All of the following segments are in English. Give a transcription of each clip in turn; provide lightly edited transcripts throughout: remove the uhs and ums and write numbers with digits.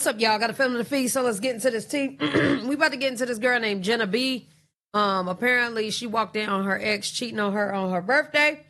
What's up, y'all? Got a film in the feed, so let's get into this tea. We about to get into this girl named Jenna B. Apparently she walked in on her ex cheating on her birthday,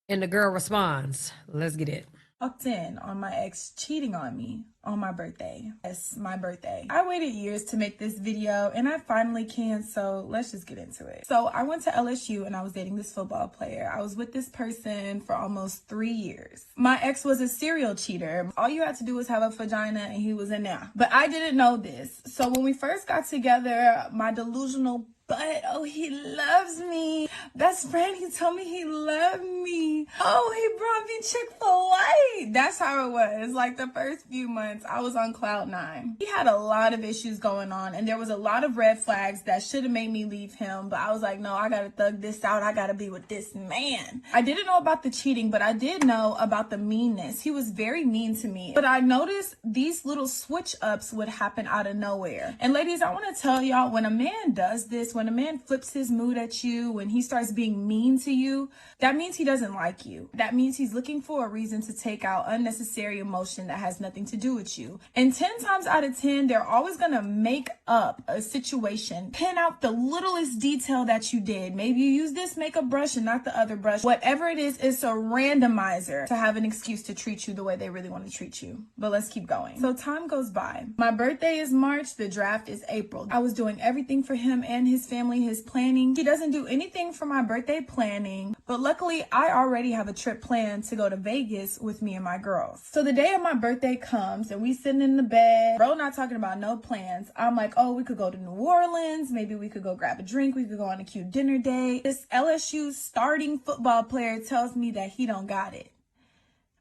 and the girl responds. Let's get it. Walked in on my ex cheating on me on my birthday. It's my birthday. I waited years to make this video and I finally can, so let's just get into it. So I went to LSU and I was dating this football player. I was with this person for almost 3 years. My ex was a serial cheater. All you had to do was have a vagina and he was in there. But I didn't know this. So when we first got together, my delusional oh, he loves me. Best friend, he told me he loved me. Oh, he brought me Chick-fil-A. That's how it was. Like the first few months, I was on cloud 9. He had a lot of issues going on, and there was a lot of red flags that should have made me leave him. But I was like, no, I gotta thug this out. I gotta be with this man. I didn't know about the cheating, but I did know about the meanness. He was very mean to me. But I noticed these little switch ups would happen out of nowhere. And ladies, I want to tell y'all, when a man does this, when a man flips his mood at you, when he starts being mean to you, that means he doesn't like you. That means he's looking for a reason to take out unnecessary emotion that has nothing to do with you. And 10 times out of 10, they're always going to make up a situation, pin out the littlest detail that you did. Maybe you use this makeup brush and not the other brush. Whatever it is, it's a randomizer to have an excuse to treat you the way they really want to treat you. But let's keep going. So time goes by. My birthday is March. The draft is April. I was doing everything for him and his family, his planning. He doesn't do anything for my birthday planning, but luckily I already have a trip planned to go to Vegas with me and my girls. So the day of my birthday comes and we sitting in the bed, bro, not talking about no plans. I'm like, oh, we could go to New Orleans. Maybe we could go grab a drink. We could go on a cute dinner date. This LSU starting football player tells me that he don't got it.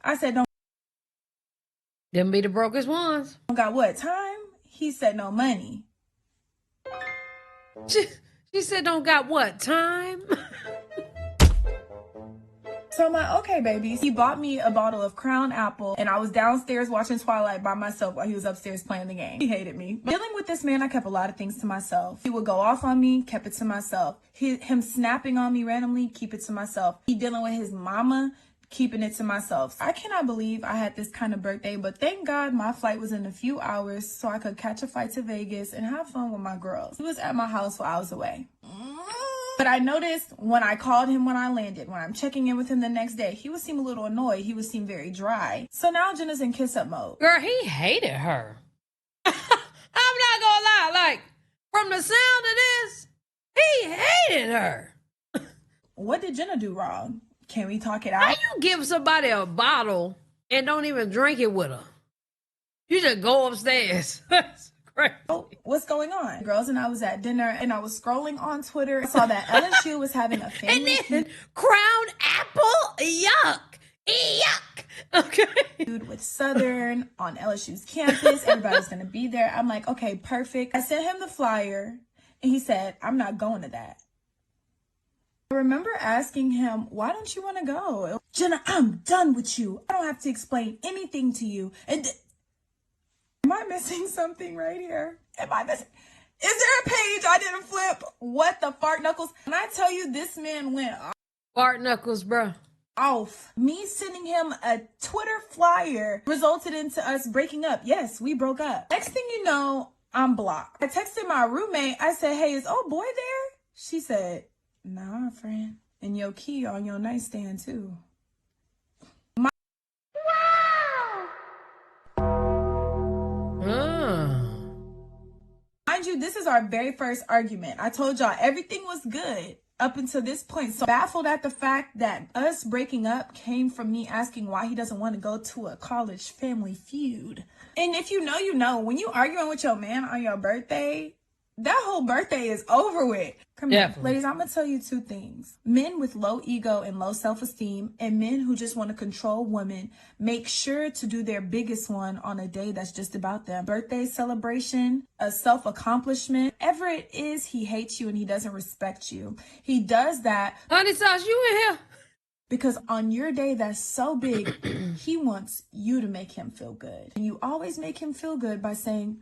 I said, don't. Them be the brokest ones. Don't got what? Time? He said no money. She said don't got what? Time? So I'm like, okay, baby. He bought me a bottle of Crown Apple and I was downstairs watching Twilight by myself while he was upstairs playing the game. He hated me. Dealing with this man, I kept a lot of things to myself. He would go off on me, kept it to myself. Him snapping on me randomly, keep it to myself. He dealing with his mama, keeping it to myself. I cannot believe I had this kind of birthday, but thank God my flight was in a few hours so I could catch a flight to Vegas and have fun with my girls. He was at my house while I was away. But I noticed when I called him when I landed, when I'm checking in with him the next day, he would seem a little annoyed. He would seem very dry. So now Jenna's in kiss up mode. Girl, he hated her. I'm not gonna lie. Like, from the sound of this, he hated her. What did Jenna do wrong? Can we talk it out? How you give somebody a bottle and don't even drink it with her? You just go upstairs. That's crazy. Oh, what's going on? Girls and I was at dinner and I was scrolling on Twitter. I saw that LSU was having a family and then Crown Apple? Yuck. Yuck. Okay. Feud with Southern on LSU's campus. Everybody's going to be there. I'm like, okay, perfect. I sent him the flyer and he said, I'm not going to that. I remember asking him, why don't you want to go? Jenna, I'm done with you. I don't have to explain anything to you. And am I missing something right here? Am I missing? Is there a page I didn't flip? What the fart knuckles? When I tell you this man went fart knuckles, bro. Off. Me sending him a Twitter flyer resulted into us breaking up. Yes, we broke up. Next thing you know, I'm blocked. I texted my roommate. I said, hey, is old boy there? She said, nah, friend. And your key on your nightstand, too. Mind you, this is our very first argument. I told y'all everything was good up until this point. So baffled at the fact that us breaking up came from me asking why he doesn't want to go to a college family feud. And if you know, you know, when you arguing with your man on your birthday, that whole birthday is over with. Come here. Ladies, I'm going to tell you two things. Men with low ego and low self-esteem and men who just want to control women, make sure to do their biggest one on a day that's just about them. Birthday celebration, a self-accomplishment, whatever it is, he hates you and he doesn't respect you. He does that. Honey sauce, you in here? Because on your day that's so big, he wants you to make him feel good. And you always make him feel good by saying,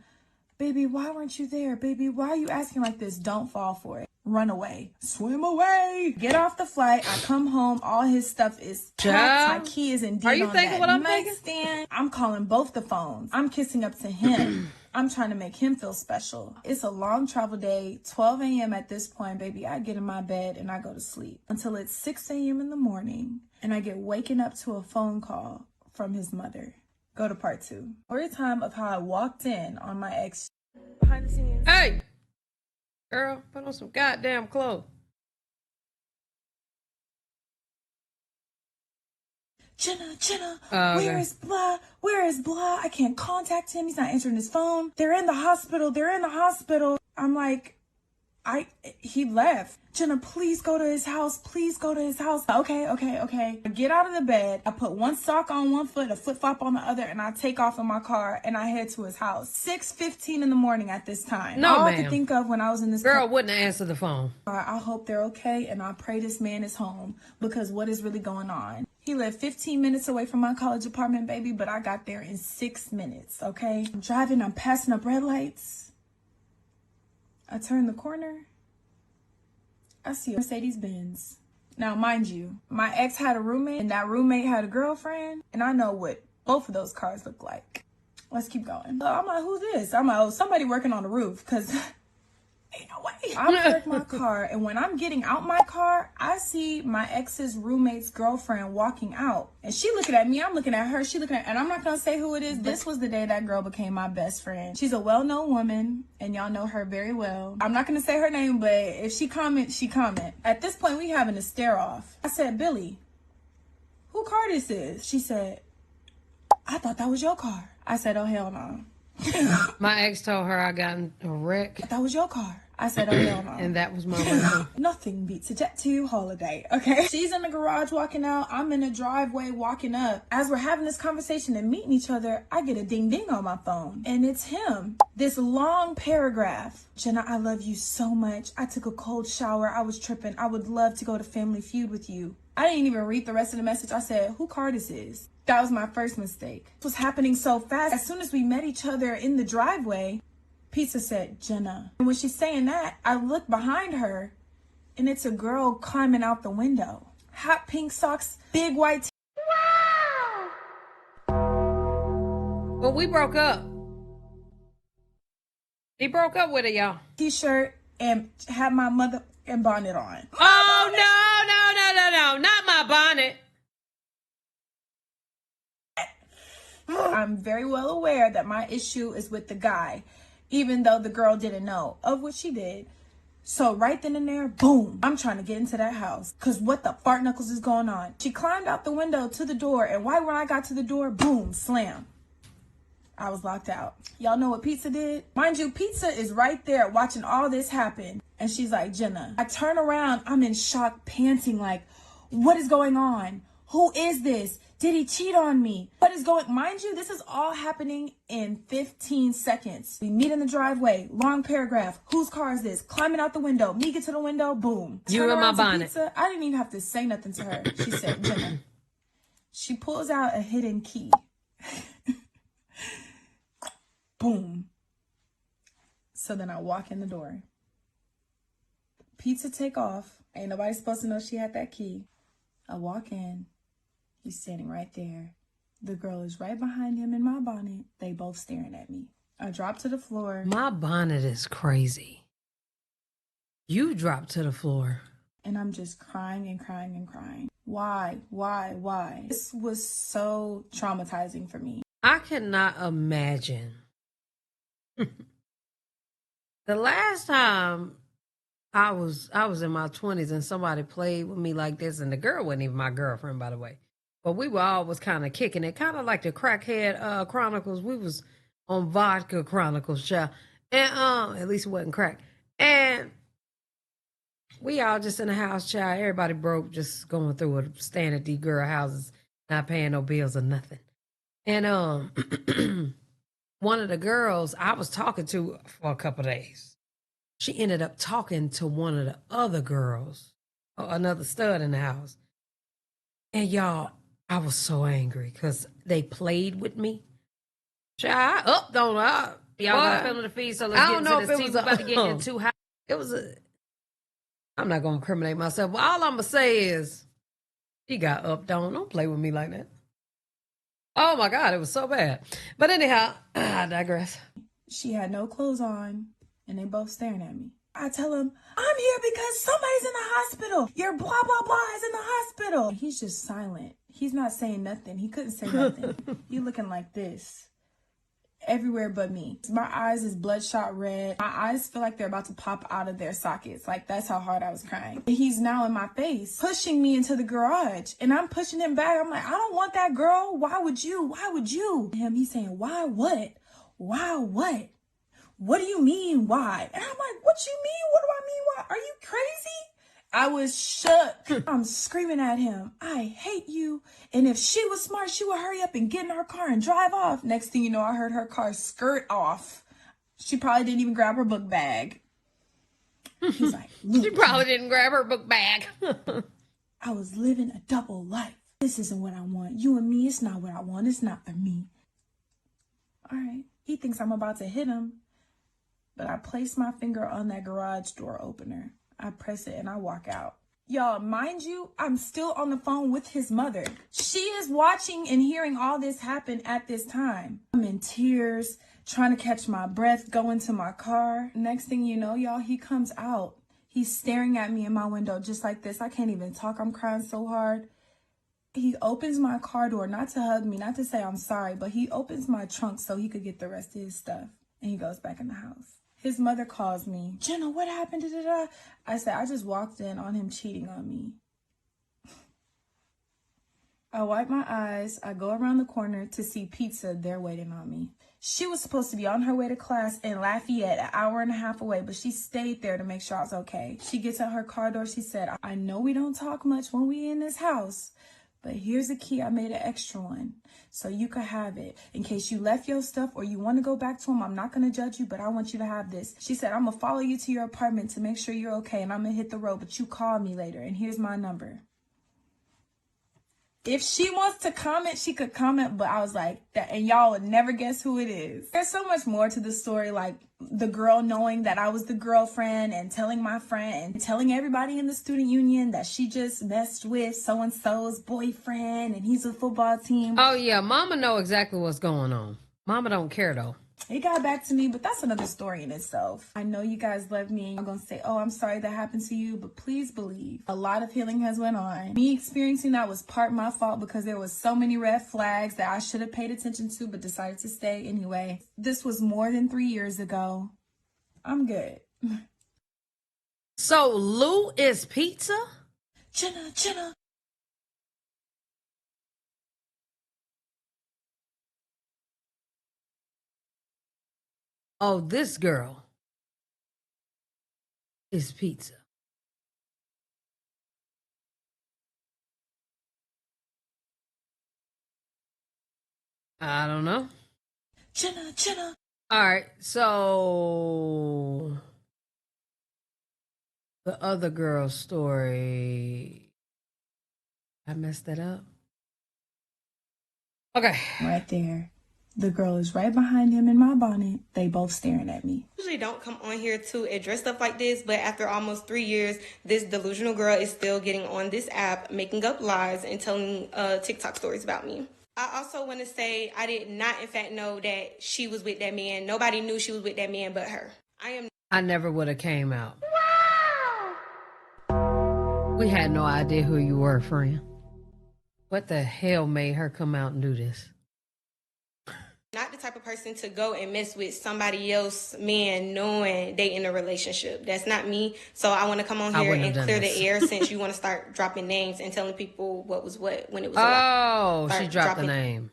baby, why weren't you there? Baby, why are you asking like this? Don't fall for it. run away, swim away, get off the flight. I come home, all his stuff is packed. My key is indeed Are you on thinking that what I'm nightstand. I'm calling both the phones. I'm kissing up to him. I'm trying to make him feel special. It's a long travel day, 12 a.m. at this point, baby. I get in my bed and I go to sleep until it's 6 a.m. in the morning, and I get waken up to a phone call from his mother. Go to part 2. Story time of how I walked in on my ex behind the scenes. Hey, girl, put on some goddamn clothes. Jenna, okay. Where is blah? Where is blah? I can't contact him. He's not answering his phone. They're in the hospital. I'm like, he left. Jenna, please go to his house. Okay. I get out of the bed. I put one sock on one foot, a flip-flop on the other, and I take off in my car and I head to his house. 6:15 in the morning at this time. No, all ma'am. I could think of when I was in this girl wouldn't answer the phone. I hope they're okay, and I pray this man is home, because what is really going on? He lived 15 minutes away from my college apartment, baby, but I got there in 6 minutes, okay? I'm driving, I'm passing up red lights. I turn the corner. I see a Mercedes Benz. Now, mind you, my ex had a roommate, and that roommate had a girlfriend, and I know what both of those cars look like. Let's keep going. So I'm like, who's this? I'm like, oh, somebody working on the roof, because ain't no way. I parked my car, and when I'm getting out my car, I see my ex's roommate's girlfriend walking out. And she looking at me, I'm looking at her, she looking at, and I'm not gonna say who it is. This was the day that girl became my best friend. She's a well-known woman, and y'all know her very well. I'm not gonna say her name, but if she comment, she comment. At this point, we having a stare off. I said, Billy, who car this is? She said, I thought that was your car. I said, oh, hell no. My ex told her I got in a wreck. That was your car. I said, oh, hell no. And that was my rental. Nothing beats a Jet2 holiday, okay? She's in the garage walking out. I'm in the driveway walking up. As we're having this conversation and meeting each other, I get a ding ding on my phone. And it's him. This long paragraph. Jenna, I love you so much. I took a cold shower. I was tripping. I would love to go to Family Feud with you. I didn't even read the rest of the message. I said, who car this is? That was my first mistake. It was happening so fast. As soon as we met each other in the driveway, Pizza said, Jenna. And when she's saying that, I look behind her, and it's a girl climbing out the window. Hot pink socks, big white Well, we broke up. He broke up with her, y'all. t-shirt, and had my mother and bonnet on. Oh, no, not my bonnet. I'm very well aware that my issue is with the guy, even though the girl didn't know, of what she did. So right then and there, boom, I'm trying to get into that house, because what the fart knuckles is going on? She climbed out the window to the door, and right when I got to the door, boom, slam. I was locked out. Y'all know what Pizza did? Mind you, Pizza is right there watching all this happen. And she's like, Jenna. I turn around, I'm in shock, panting like, what is going on? Who is this? Did he cheat on me? What is going, mind you, this is all happening in 15 seconds. We meet in the driveway, long paragraph. Whose car is this? Climbing out the window. Me get to the window, boom. You in my bonnet. Pizza. I didn't even have to say nothing to her. She said, Jenna. She pulls out a hidden key. Boom. So then I walk in the door. Pizza take off. Ain't nobody supposed to know she had that key. I walk in. He's standing right there. The girl is right behind him in my bonnet. They both staring at me. I drop to the floor. My bonnet is crazy. You dropped to the floor. And I'm just crying and crying and crying. Why? This was so traumatizing for me. I cannot imagine. The last time I was in my 20s and somebody played with me like this, and the girl wasn't even my girlfriend, by the way. But we were always kind of kicking it, kind of like the Crackhead Chronicles. We was on Vodka Chronicles, child. And at least it wasn't crack. And we all just in the house, child. Everybody broke, just going through it, staying at these girl houses, not paying no bills or nothing. And one of the girls I was talking to for a couple of days, she ended up talking to one of the other girls, another stud in the house. And y'all, I was so angry because they played with me. Child, I upped on her. Y'all got to film the feed, so let's get into this. We're about to get into how it was I'm not gonna incriminate myself. But all I'm gonna say is he got upped on. Don't play with me like that. Oh my God, it was so bad. But anyhow, I digress. She had no clothes on, and they both staring at me. I tell him, I'm here because somebody's in the hospital. Your blah, blah, blah is in the hospital. He's just silent. He's not saying nothing. He couldn't say nothing. He looking like this. Everywhere but me. My eyes is bloodshot red. My eyes feel like they're about to pop out of their sockets. Like, that's how hard I was crying. He's now in my face, pushing me into the garage. And I'm pushing him back. I'm like, I don't want that girl. Why would you? Why would you? He's saying, why what? Why what? What do you mean, why? And I'm like, what you mean? What do I mean, why? Are you crazy? I was shook. I'm screaming at him, I hate you. And if she was smart, she would hurry up and get in her car and drive off. Next thing you know, I heard her car skirt off. She probably didn't even grab her book bag. He's like, she probably didn't grab her book bag. I was living a double life. This isn't what I want. You and me, it's not what I want. It's not for me. All right. He thinks I'm about to hit him. But I place my finger on that garage door opener. I press it and I walk out. Y'all, mind you, I'm still on the phone with his mother. She is watching and hearing all this happen at this time. I'm in tears, trying to catch my breath, going to my car. Next thing you know, y'all, he comes out. He's staring at me in my window just like this. I can't even talk. I'm crying so hard. He opens my car door, not to hug me, not to say I'm sorry, but he opens my trunk so he could get the rest of his stuff. And he goes back in the house. His mother calls me, Jenna, what happened? Da-da-da. I said, I just walked in on him cheating on me. I wipe my eyes. I go around the corner to see pizza there waiting on me. She was supposed to be on her way to class in Lafayette, an hour and a half away, but she stayed there to make sure I was okay. She gets at her car door. She said, I know we don't talk much when we in this house, but here's a key. I made an extra one so you could have it in case you left your stuff or you want to go back to him. I'm not going to judge you, but I want you to have this. She said, I'm going to follow you to your apartment to make sure you're okay, and I'm going to hit the road, but you call me later, and here's my number. If she wants to comment, she could comment, but I was like, that, and y'all would never guess who it is. There's so much more to the story, like the girl knowing that I was the girlfriend and telling my friend and telling everybody in the student union that she just messed with so-and-so's boyfriend and he's a football team. Oh, yeah. Mama know exactly what's going on. Mama don't care, though. It got back to me, but that's another story in itself. I know you guys love me. I'm going to say, oh, I'm sorry that happened to you, but please believe a lot of healing has went on. Me experiencing that was part my fault because there was so many red flags that I should have paid attention to, but decided to stay anyway. This was more than 3 years ago. I'm good. So Lou is pizza? Jenna. Oh, this girl is pizza. I don't know. Jenna. All right, so the other girl's story. I messed that up. Okay. Right there. The girl is right behind him in my bonnet. They both staring at me. Usually don't come on here to address stuff like this, but after almost 3 years, this delusional girl is still getting on this app, making up lies and telling TikTok stories about me. I also want to say I did not, in fact, know that she was with that man. Nobody knew she was with that man but her. I never would have came out. Wow! We had no idea who you were, friend. What the hell made her come out and do this? Not the type of person to go and mess with somebody else, man, knowing they in a relationship. That's not me. So I want to come on here and clear the air since you want to start dropping names and telling people what was what when it was. Oh, she dropped the name.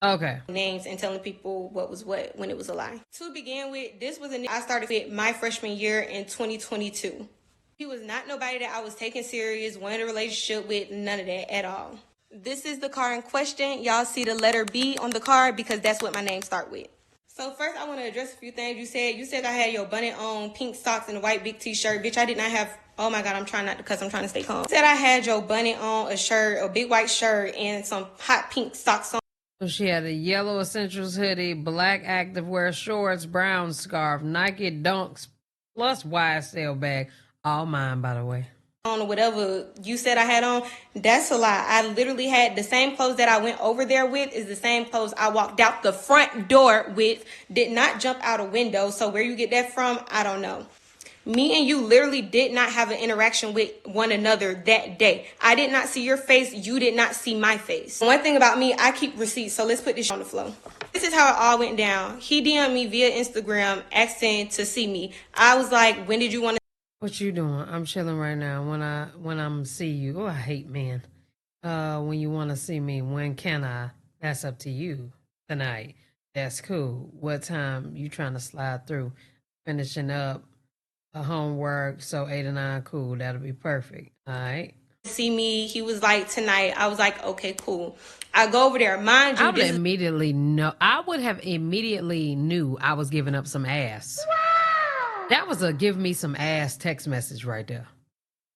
Okay. Names and telling people what was what when it was a lie. To begin with, this was I started with my freshman year in 2022. He was not nobody that I was taking serious, wanted a relationship with, none of that at all. This is the car in question. Y'all see the letter B on the card because that's what my name start with. So first I want to address a few things you said. You said I had your bunny on, pink socks, and a white big t-shirt. Bitch, I did not have, oh my God, I'm trying not to cuss. I'm trying to stay calm. You said I had your bunny on, a shirt, a big white shirt, and some hot pink socks on. So she had a yellow essentials hoodie, black activewear shorts, brown scarf, Nike Dunks, Plus YSL bag. All mine, by the way. On or whatever you said I had on, that's a lie. I literally had the same clothes that I went over there with is the same clothes I walked out the front door with. Did not jump out a window. So where you get that from, I don't know. Me and you literally did not have an interaction with one another that day. I did not see your face. You did not see my face. One thing about me, I keep receipts. So let's put this on the floor. This is how it all went down. He DM'd me via Instagram asking to see me. I was like, when did you want to? What you doing? I'm chilling right now. When I'm see you. Oh, I hate men. When you want to see me, when can I? That's up to you. Tonight. That's cool. What time you trying to slide through? Finishing up homework, so 8 or 9, cool. That'll be perfect. All right. See me. He was like, tonight. I was like, okay, cool. I go over there. Mind you, I would have immediately knew I was giving up some ass. That was a give me some ass text message right there.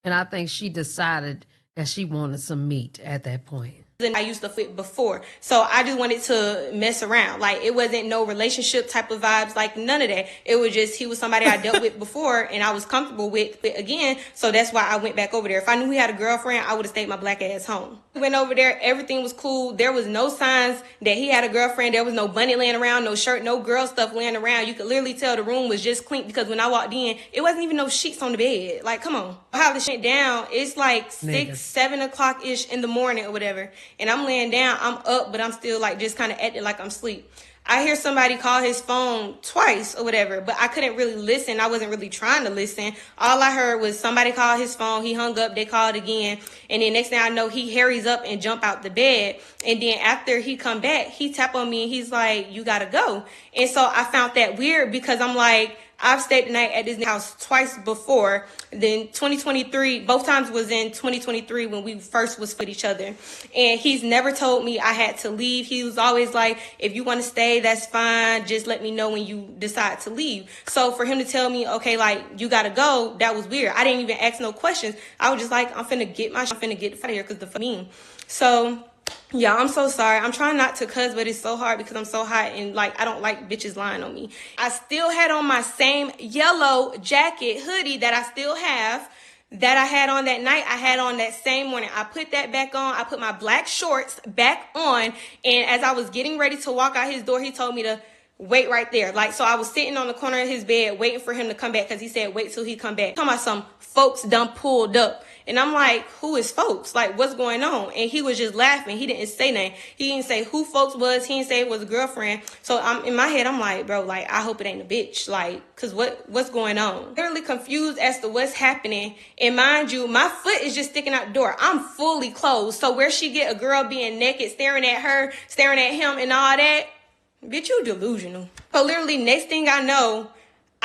And I think she decided that she wanted some meat at that point. I used to fit before. So I just wanted to mess around. Like, it wasn't no relationship type of vibes, like none of that. It was just, he was somebody I dealt with before and I was comfortable with again. So that's why I went back over there. If I knew he had a girlfriend, I would have stayed my black ass home. We went over there. Everything was cool. There was no signs that he had a girlfriend. There was no bunny laying around, no shirt, no girl stuff laying around. You could literally tell the room was just clean because when I walked in, it wasn't even no sheets on the bed. Like, come on. How this shit down, it's like 6, 7 o'clock-ish in the morning or whatever. And I'm laying down, I'm up, but I'm still like just kind of acting like I'm asleep. I hear somebody call his phone twice or whatever, but I couldn't really listen. I wasn't really trying to listen. All I heard was somebody call his phone. He hung up. They called again. And then next thing I know, he hurries up and jump out the bed. And then after he come back, he tap on me and he's like, you got to go. And so I found that weird because I'm like, I've stayed the night at this house twice before. Then 2023, both times was in 2023 when we first was with each other. And he's never told me I had to leave. He was always like, if you want to stay, that's fine. Just let me know when you decide to leave. So for him to tell me, okay, like, you got to go, that was weird. I didn't even ask no questions. I was just like, I'm finna get out of here because the mean. So yeah, I'm so sorry. I'm trying not to cuss, but it's so hard because I'm so hot and like I don't like bitches lying on me. I still had on my same yellow jacket hoodie that I still have that I had on that night. I had on that same morning. I put that back on. I put my black shorts back on. And as I was getting ready to walk out his door, he told me to wait right there. Like, so I was sitting on the corner of his bed waiting for him to come back because he said, wait till he come back. Talking about some folks done pulled up. And I'm like, who is folks? Like, what's going on? And he was just laughing. He didn't say nothing. He didn't say who folks was. He didn't say it was a girlfriend. So I'm in my head, I'm like, bro, like, I hope it ain't a bitch. Like, cause what's going on? Literally confused as to what's happening. And mind you, my foot is just sticking out the door. I'm fully clothed. So where she get a girl being naked, staring at her, staring at him and all that? Bitch, you delusional. So literally next thing I know,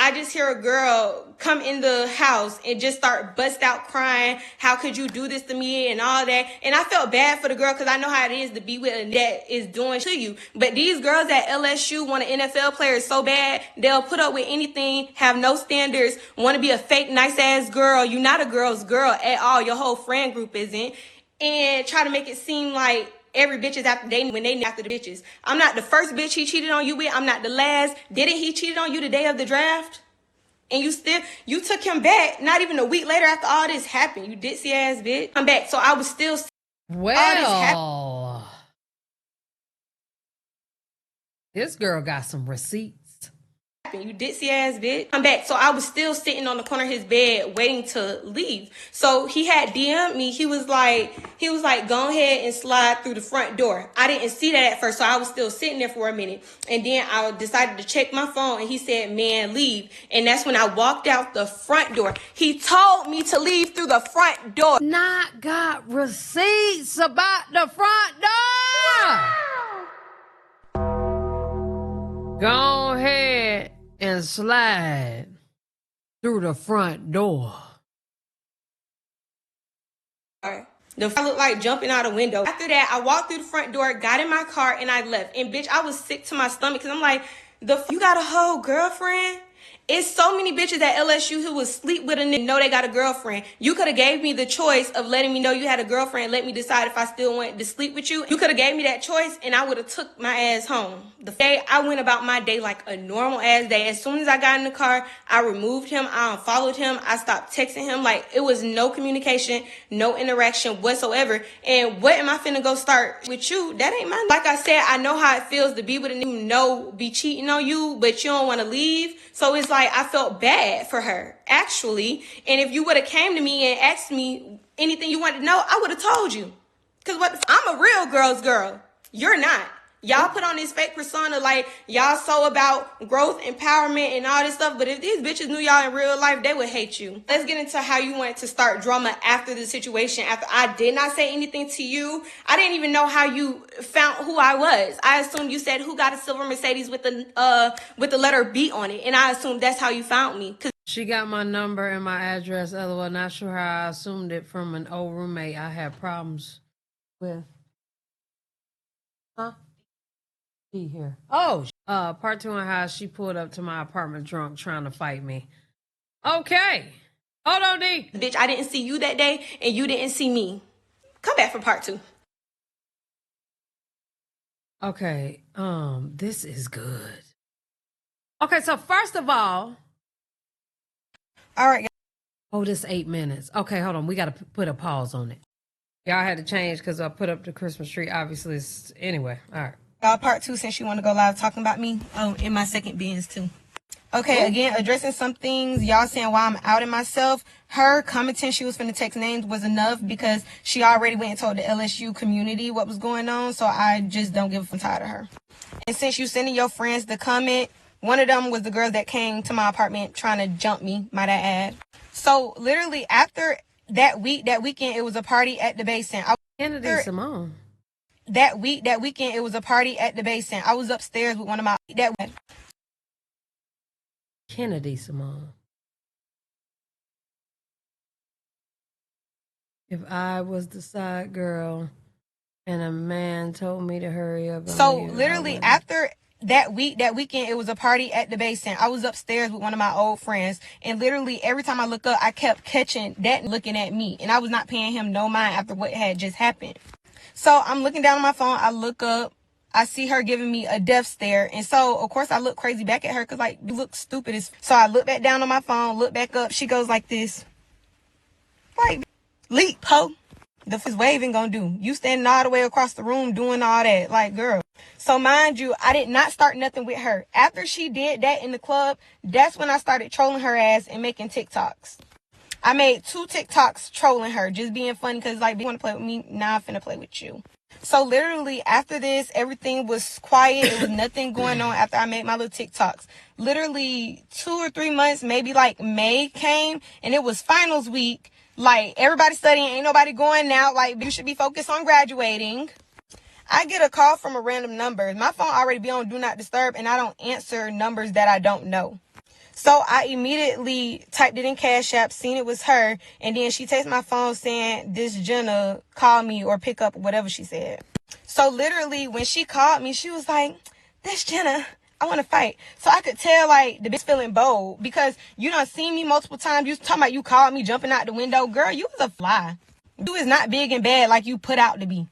I just hear a girl come in the house and just start bust out crying. How could you do this to me and all that? And I felt bad for the girl because I know how it is to be with a that is doing to you. But these girls at LSU want an NFL player so bad, they'll put up with anything, have no standards, want to be a fake nice ass girl. You're not a girl's girl at all. Your whole friend group isn't. And try to make it seem like every bitch is after dating when they after the bitches. I'm not the first bitch he cheated on you with. I'm not the last. Didn't he cheat on you the day of the draft? And you took him back not even a week later after all this happened. You ditzy ass bitch. I'm back. So I was still well. This girl got some receipts. You ditzy ass bitch. I'm back. So I was still sitting on the corner of his bed waiting to leave. So he had DM'd me. He was like, go ahead and slide through the front door. I didn't see that at first. So I was still sitting there for a minute. And then I decided to check my phone and he said, man, leave. And that's when I walked out the front door. He told me to leave through the front door. Not got receipts about the front door. Go ahead and slide through the front door. The I looked like jumping out a window. After that, I walked through the front door, got in my car, and I left. And bitch, I was sick to my stomach because I'm like, you got a whole girlfriend? It's so many bitches at LSU who would sleep with a nigga know they got a girlfriend. You could have gave me the choice of letting me know you had a girlfriend and let me decide if I still wanted to sleep with you. You could have gave me that choice and I would have took my ass home. The day I went about my day like a normal ass day. As soon as I got in the car, I removed him. I unfollowed him. I stopped texting him. Like, it was no communication, no interaction whatsoever. And what am I finna go start with you? That ain't mine. Like I said, I know how it feels to be with a nigga be cheating on you, but you don't want to leave. So it's like, I felt bad for her, actually. And if you would have came to me and asked me anything you wanted to know, I would have told you. Because I'm a real girl's girl. You're not. Y'all put on this fake persona like y'all so about growth, empowerment, and all this stuff. But if these bitches knew y'all in real life, they would hate you. Let's get into how you wanted to start drama after the situation. After I did not say anything to you, I didn't even know how you found who I was. I assumed you said who got a silver Mercedes with the letter B on it, and I assumed that's how you found me. She got my number and my address. LOL. Not sure how I assumed it from an old roommate I had problems with. Huh? Here. Oh, part 2 on how she pulled up to my apartment drunk trying to fight me. Okay. Hold on, D. Bitch, I didn't see you that day and you didn't see me. Come back for part 2. Okay. This is good. Okay, so first of all right. Oh, this 8 minutes. Okay, hold on. We got to put a pause on it. Y'all had to change because I put up the Christmas tree. Obviously, anyway. All right. Part 2, since you want to go live talking about me. Oh, in my second beings too. Okay, again, addressing some things. Y'all saying why I'm outing myself. Her commenting she was finna text names was enough because she already went and told the LSU community what was going on. So I just don't give a fuck. I'm tired of her. And since you sending your friends the comment, one of them was the girl that came to my apartment trying to jump me, might I add. So literally after that weekend, it was a party at the Basin. Kennedy Simone. That weekend, it was a party at the Basin. I was upstairs with one of my Kennedy Simone. If I was the side girl and a man told me to hurry up. So literally after that weekend, it was a party at the Basin. I was upstairs with one of my old friends, and literally every time I look up, I kept catching that looking at me, and I was not paying him no mind after what had just happened. So I'm looking down on my phone. I look up. I see her giving me a death stare. And so, of course, I look crazy back at her because, like, you look stupid. So I look back down on my phone, look back up. She goes like this. Like, leap, ho. The f*** is waving gonna do? You standing all the way across the room doing all that. Like, girl. So, mind you, I did not start nothing with her. After she did that in the club, that's when I started trolling her ass and making TikToks. I made 2 TikToks trolling her, just being funny because, like, you want to play with me? Now I'm finna play with you. So, literally, after this, everything was quiet. It was nothing going on after I made my little TikToks. Literally, 2 or 3 months, maybe, like, May came, and it was finals week. Like, everybody studying, ain't nobody going out. Like, you should be focused on graduating. I get a call from a random number. My phone already be on Do Not Disturb, and I don't answer numbers that I don't know. So I immediately typed it in Cash App, seen it was her, and then she takes my phone saying, this Jenna, call me or pick up, whatever she said. So literally, when she called me, she was like, this Jenna, I want to fight. So I could tell, like, the bitch feeling bold because you done seen me multiple times. You talking about you called me jumping out the window. Girl, you was a fly. You is not big and bad like you put out to be.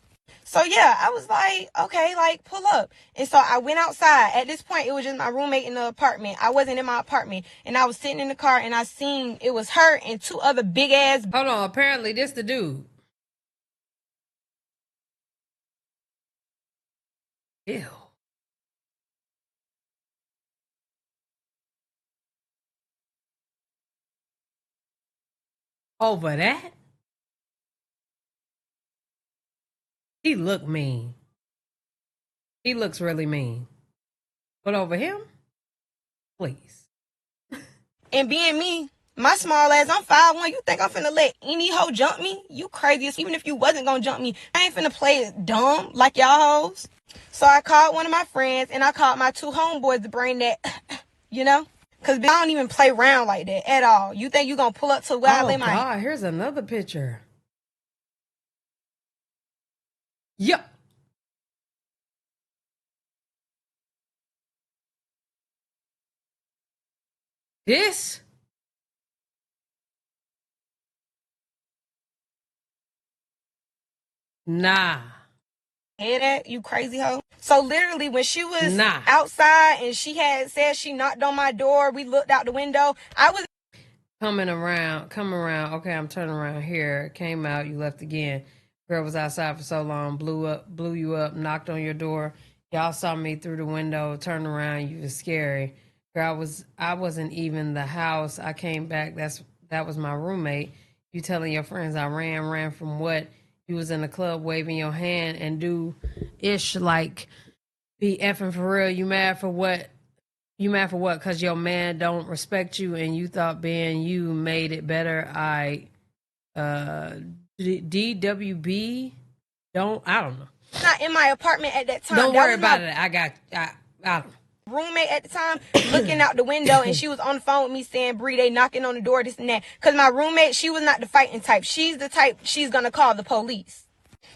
So, yeah, I was like, okay, like, pull up. And so I went outside. At this point, it was just my roommate in the apartment. I wasn't in my apartment. And I was sitting in the car, and I seen it was her and 2 other big-ass... Hold on. Apparently, this the dude. Ew. Over that? He look mean. He looks really mean. But over him? Please. And being me, my small ass, I'm 5'1". You think I'm finna let any hoe jump me? You crazy. Even if you wasn't gonna jump me, I ain't finna play it dumb like y'all hoes. So I called one of my friends, and I called my 2 homeboys to bring that, you know? Because I don't even play around like that at all. You think you gonna pull up to where I lay my... Oh, God, here's another picture. Yup. This? Nah. Hear that, you crazy hoe? So literally when she was Nah. outside and she had said she knocked on my door, we looked out the window. I was Come around. Okay, I'm turning around here. Came out, you left again. Girl was outside for so long, blew you up, knocked on your door. Y'all saw me through the window, turned around, you was scary. Girl, I wasn't even the house. I came back. That was my roommate. You telling your friends I ran from what? You was in the club waving your hand and do ish like be effing for real. You mad for what? You mad for what? Because your man don't respect you and you thought being you made it better. DWB I don't know. not in my apartment at that time. Don't That worry was about my it. I don't know. roommate at the time looking out the window, and she was on the phone with me saying, Bree, they knocking on the door, this and that. Because my roommate, she was not the fighting type. She's the type, she's going to call the police.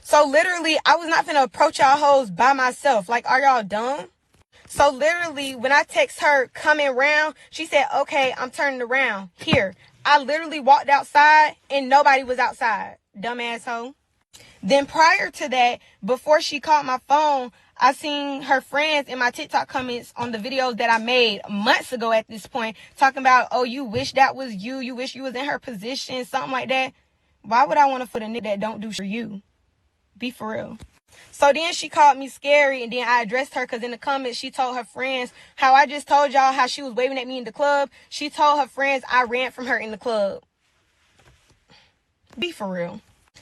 So literally, I was not finna approach y'all hoes by myself. Like, are y'all dumb? So literally, when I text her coming around, she said, okay, I'm turning around. Here. I literally walked outside and nobody was outside. Dumb asshole. Then prior to that, before she called my phone, I seen her friends in my TikTok comments on the videos that I made months ago at this point, talking about, oh, you wish that was you. You wish you was in her position, something like that. Why would I want to put a nigga that don't do for you? Be for real. So then she called me scary, and then I addressed her because in the comments she told her friends how I just told y'all how she was waving at me in the club. She told her friends I ran from her in the club. Be for real.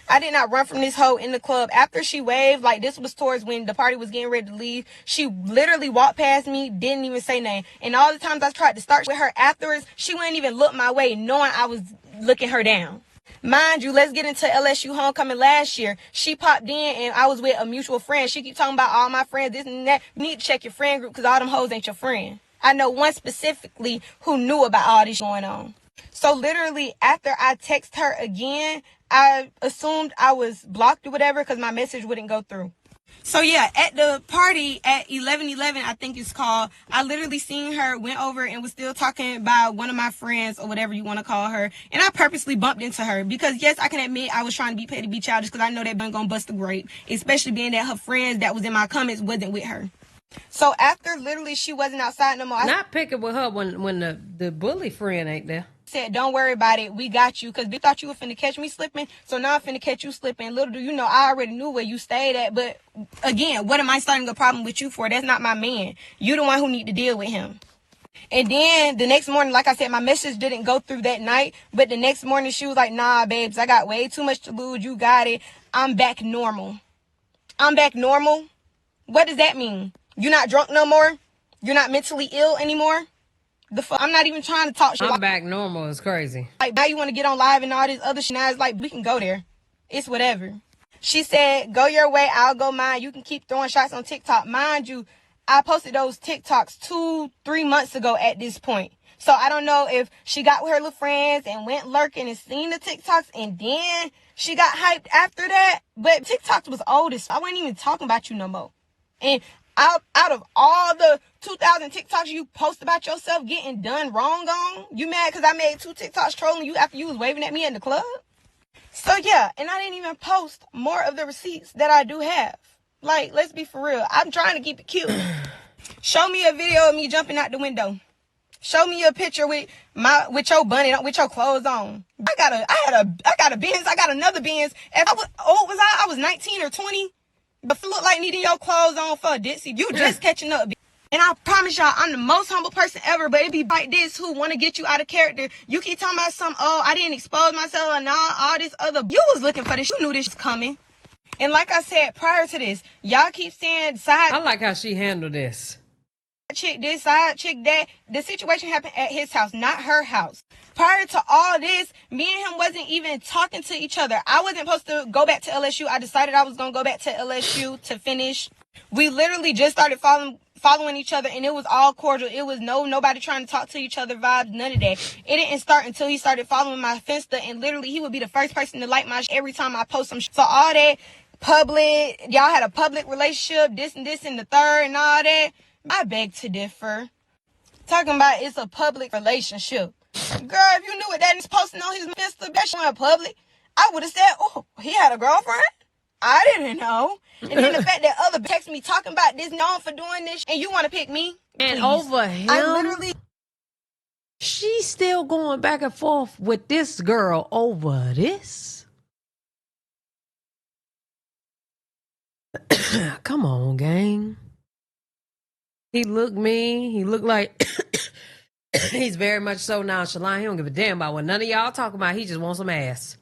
I did not run from this hoe in the club. After she waved, like this was towards when the party was getting ready to leave, she literally walked past me, didn't even say nothing. And all the times I tried to start with her afterwards, she wouldn't even look my way, knowing I was looking her down. Mind you, let's get into LSU homecoming last year. She popped in and I was with a mutual friend. She keep talking about all my friends, this and that. You need to check your friend group because all them hoes ain't your friend. I know one specifically who knew about all this going on. So literally after I text her again, I assumed I was blocked or whatever because my message wouldn't go through. So yeah, at the party at 1111, I think it's called, I literally seen her, went over and was still talking about one of my friends or whatever you want to call her. And I purposely bumped into her because yes, I can admit I was trying to be petty, be childish because I know that been gonna bust a grape, especially being that her friends that was in my comments wasn't with her. So after literally she wasn't outside no more. Not picking with her when the bully friend ain't there. Said, don't worry about it. We got you. Because they thought you were finna catch me slipping. So now I'm finna catch you slipping. Little do you know, I already knew where you stayed at. But again, what am I starting a problem with you for? That's not my man. You the one who need to deal with him. And then the next morning, like I said, my message didn't go through that night. But the next morning, she was like, nah, babes, I got way too much to lose. You got it. I'm back normal. I'm back normal? What does that mean? You're not drunk no more? You're not mentally ill anymore? I'm not even trying to talk shit. I'm back normal is crazy. Like, now you want to get on live and all this other shit. Now it's like, we can go there. It's whatever. She said, go your way, I'll go mine. You can keep throwing shots on TikTok. Mind you, I posted those TikToks 2-3 months ago at this point. So I don't know if she got with her little friends and went lurking and seen the TikToks and then she got hyped after that. But TikToks was oldest. I wasn't even talking about you no more. And out of all the 2,000 TikToks you post about yourself getting done wrong on, you mad because I made 2 TikToks trolling you after you was waving at me in the club? So yeah, and I didn't even post more of the receipts that I do have. Like, let's be for real. I'm trying to keep it cute. Show me a video of me jumping out the window. Show me a picture with your bunny, with your clothes on. I got a Benz. I got another Benz. If I was 19 or 20. But look like needing your clothes on for a ditzy. You just catching up. And I promise y'all, I'm the most humble person ever. But it be like this who want to get you out of character. You keep talking about I didn't expose myself and all this other. You was looking for this. You knew this was coming. And like I said, prior to this, y'all keep saying I like how she handled this. Chick this, side chick that. The situation happened at his house, not her house. Prior to all this, me and him wasn't even talking to each other. I wasn't supposed to go back to LSU. I decided I was going to go back to LSU to finish. We literally just started following each other, and it was all cordial. It was nobody trying to talk to each other vibes, none of that. It didn't start until he started following my Finsta, and literally he would be the first person to like my every time I post some. So all that public, y'all had a public relationship, this and the third and all that. I beg to differ. Talking about it's a public relationship. Girl, if you knew what that is posting on his Insta, that shit went public, I would have said, oh, he had a girlfriend? I didn't know. And then the fact that other text me talking about this, known for doing this, and you want to pick me? And Please. over him, I literally... she's still going back and forth with this girl over this. Come on, gang. He looked mean. He looked like he's very much so nonchalant. He don't give a damn about what none of y'all talking about. He just wants some ass.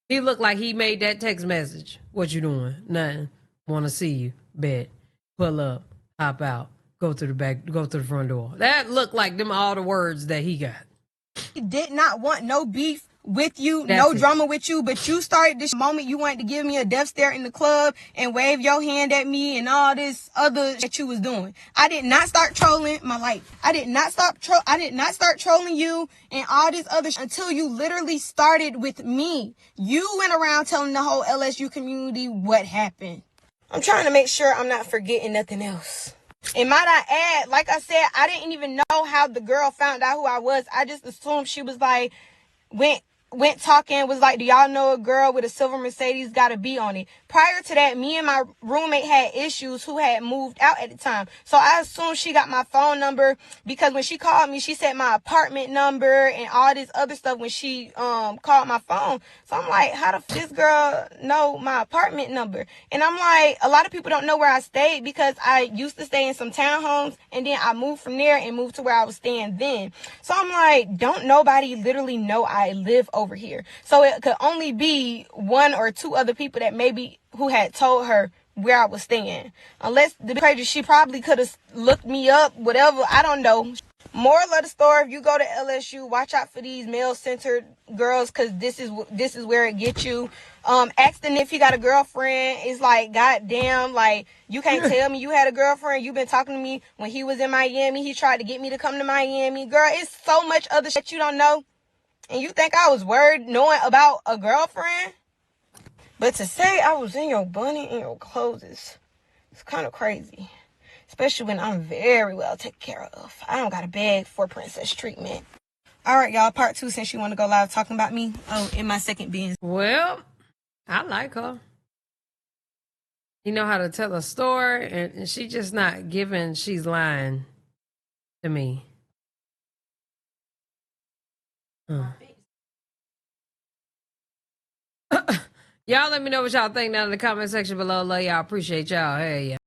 He looked like he made that text message. What you doing? Nothing. Want to see you. Bet. Pull up. Hop out. Go to the back. Go to the front door. That looked like them all the words that he got. He did not want no beef with you, That's no it. drama with you, but you started this moment you wanted to give me a death stare in the club and wave your hand at me and all this other that you was doing. I did not start trolling my life. I did not start trolling you and all this other until you literally started with me. You went around telling the whole LSU community what happened. I'm trying to make sure I'm not forgetting nothing else. And might I add, like I said, I didn't even know how the girl found out who I was. I just assumed she was like, went talking, was like, do y'all know a girl with a silver Mercedes got a B on it? Prior to that, me and my roommate had issues who had moved out at the time. So I assumed she got my phone number because when she called me, she said my apartment number and all this other stuff when she called my phone. So I'm like, how the this girl know my apartment number? And I'm like, a lot of people don't know where I stayed because I used to stay in some townhomes and then I moved from there and moved to where I was staying then. So I'm like, don't nobody literally know I live over here. So it could only be one or two other people that maybe who had told her where I was staying. Unless the crazy, she probably could have looked me up, whatever. I don't know. Moral of the story, if you go to LSU, watch out for these male-centered girls because this is where it gets you. Ask them if he got a girlfriend. It's like, goddamn, like, you can't tell me you had a girlfriend. You've been talking to me when he was in Miami. He tried to get me to come to Miami. Girl, it's so much other shit you don't know. And you think I was worried knowing about a girlfriend? But to say I was in your bunny in your clothes is kind of crazy. Especially when I'm very well taken care of. I don't got to beg for princess treatment. All right, y'all. Part 2, since you want to go live talking about me. Oh, in my second Benz. Well, I like her. You know how to tell a story, and she just not giving, she's lying to me. Y'all let me know what y'all think down in the comment section below. Love y'all. Appreciate y'all. Hey, yeah.